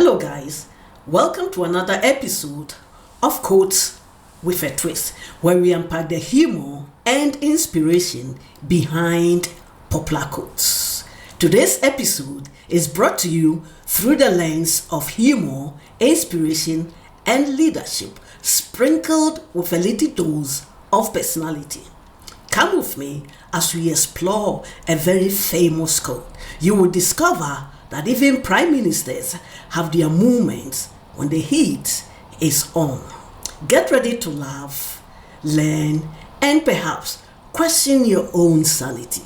Hello, guys. Welcome to another episode of Quotes with a Twist, where we unpack the humor and inspiration behind popular quotes. Today's episode is brought to you through the lens of humor, inspiration, and leadership, sprinkled with a little dose of personality. Come with me as we explore a very famous quote. You will discover that even prime ministers have their moments when the heat is on. Get ready to laugh, learn, and perhaps question your own sanity.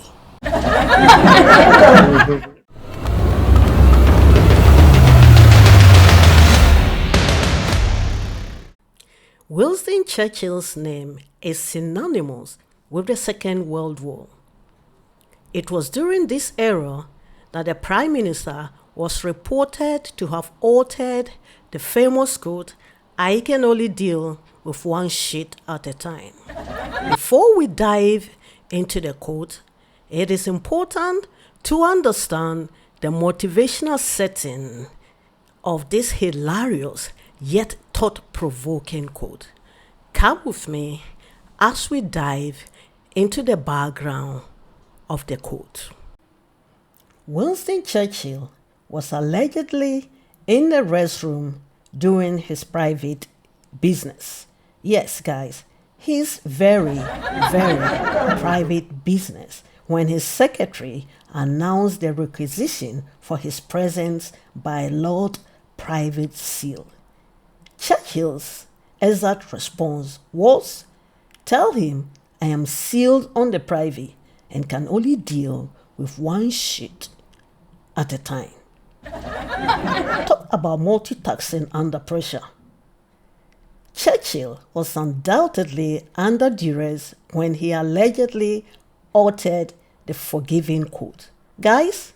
Winston Churchill's name is synonymous with the Second World War. It was during this era that the Prime Minister was reported to have uttered the famous quote, "I can only deal with one shit at a time." Before we dive into the quote, it is important to understand the motivational setting of this hilarious yet thought-provoking quote. Come with me as we dive into the background of the quote. Winston Churchill was allegedly in the restroom doing his private business. Yes, guys, his very private business when his secretary announced the requisition for his presence by Lord Private Seal. Churchill's exact response was, "Tell him I am sealed on the private and can only deal with one shit at a time." Talk about multitasking under pressure. Churchill was undoubtedly under duress when he allegedly uttered the forgiving quote. Guys,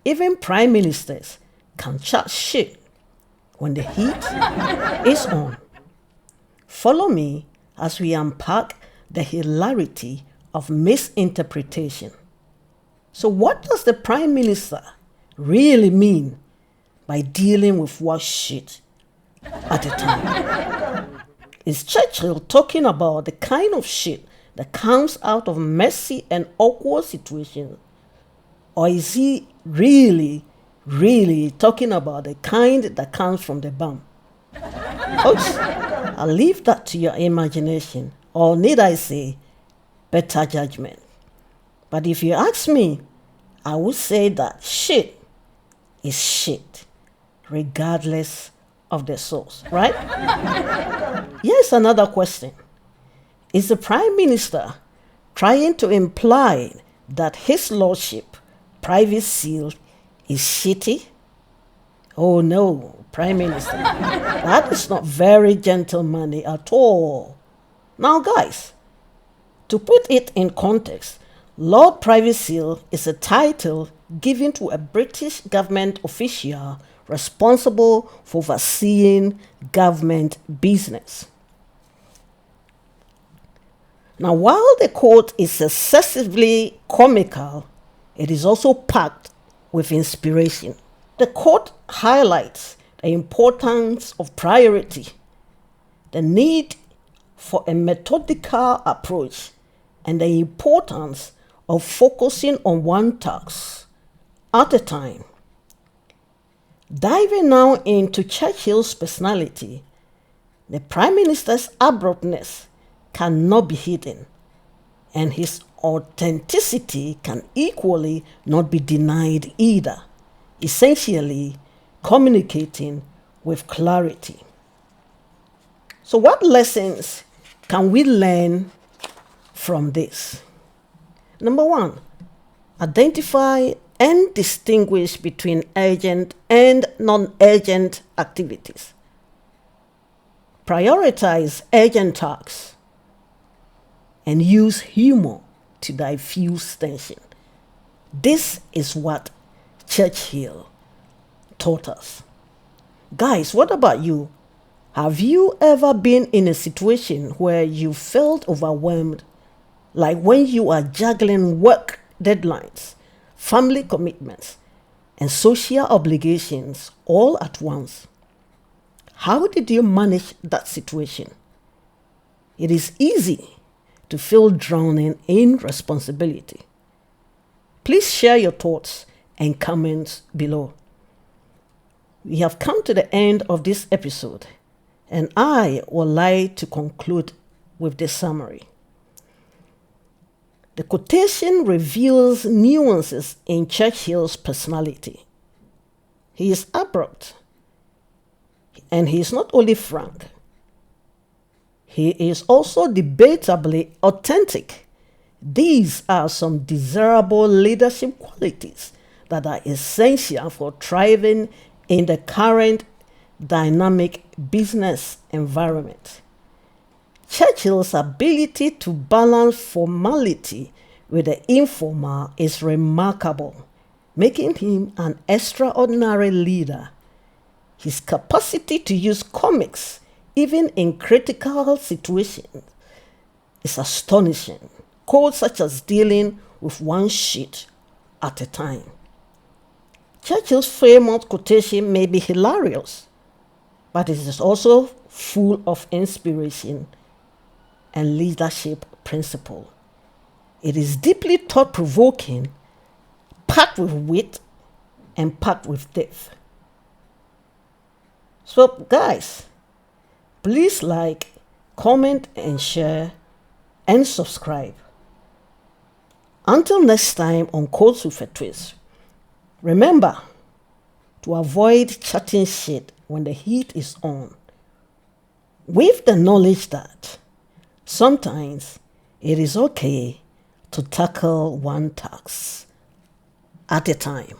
even prime ministers can chat shit when the heat is on. Follow me as we unpack the hilarity of misinterpretation. So what does the Prime Minister really mean by dealing with what shit at a time? Is Churchill talking about the kind of shit that comes out of messy and awkward situations? Or is he really talking about the kind that comes from the bum? Folks, I'll leave that to your imagination, or need I say, better judgment. But if you ask me, I would say that shit is shit, regardless of the source, right? Here's another question. Is the Prime Minister trying to imply that his lordship, Private Seal, is shitty? Oh no, Prime Minister, that is not very gentlemanly at all. Now guys, to put it in context, Lord Private Seal is a title given to a British government official responsible for overseeing government business. Now, while the quote is excessively comical, it is also packed with inspiration. The quote highlights the importance of priority, the need for a methodical approach, and the importance of focusing on one task at a time. Diving now into Churchill's personality, the Prime Minister's abruptness cannot be hidden, and his authenticity can equally not be denied either, essentially communicating with clarity. So what lessons can we learn from this? Number one, identify and distinguish between urgent and non-urgent activities. Prioritize urgent tasks and use humor to diffuse tension. This is what Churchill taught us. Guys, what about you? Have you ever been in a situation where you felt overwhelmed, like when you are juggling work deadlines, family commitments, and social obligations all at once. How did you manage that situation? It is easy to feel drowning in responsibility. Please share your thoughts and comments below. We have come to the end of this episode, and I would like to conclude with this summary. The quotation reveals nuances in Churchill's personality. He is abrupt, and he is not only frank, he is also debatably authentic. These are some desirable leadership qualities that are essential for thriving in the current dynamic business environment. Churchill's ability to balance formality with the informal is remarkable, making him an extraordinary leader. His capacity to use comics, even in critical situations, is astonishing. Quotes such as dealing with one sheet at a time. Churchill's famous quotation may be hilarious, but it is also full of inspiration and leadership principle. It is deeply thought-provoking, packed with wit, and packed with depth. So guys, please like, comment, and share, and subscribe. Until next time on Quotes with a Twist, remember to avoid chatting shit when the heat is on, with the knowledge that sometimes it is okay to tackle one task at a time.